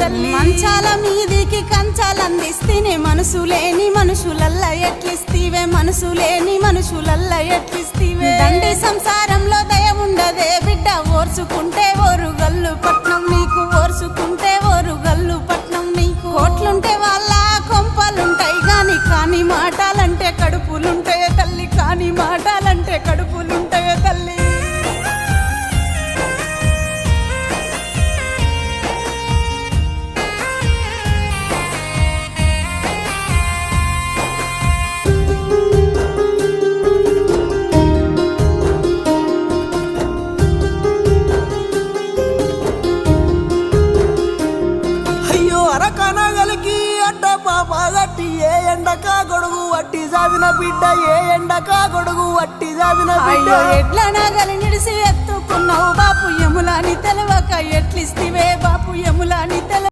తల్లి మంచాల మీదికి కంచాలందిస్తేనే మనసు లేని మనుషులల్ల ఎట్లిస్తీవే మనసు లేని మనుషులల్ల ఎట్లిస్తీవే దండి సంసారంలో దయ ఉండదే బిడ్డ ఓర్చుకుంటే ఓరుగల్లు పట్నం నీకు ఓర్చుకుంటే ఓరుగల్లు పట్నం నీకు కోట్లుంటే వాళ్ళ కొంపలుంటాయి గాని కాని మాటలంటే కడుపులుంటాయే తల్లి కాని మాటలంటే కడుపులుంటాయే తల్లి అరకనగలికి అడ్డ పాపగట్టి ఏ ఎండక గొడుగు వట్టి సాదిన బిడ్డ ఏ ఎండక గొడుగు వట్టి సాదిన బిడ్డ ఎడ్ల నగలి నిడిసి ఎత్తుకున్నావు బాపు యములాని తెలవక ఎట్లిస్తివే బాపు యములాని తెల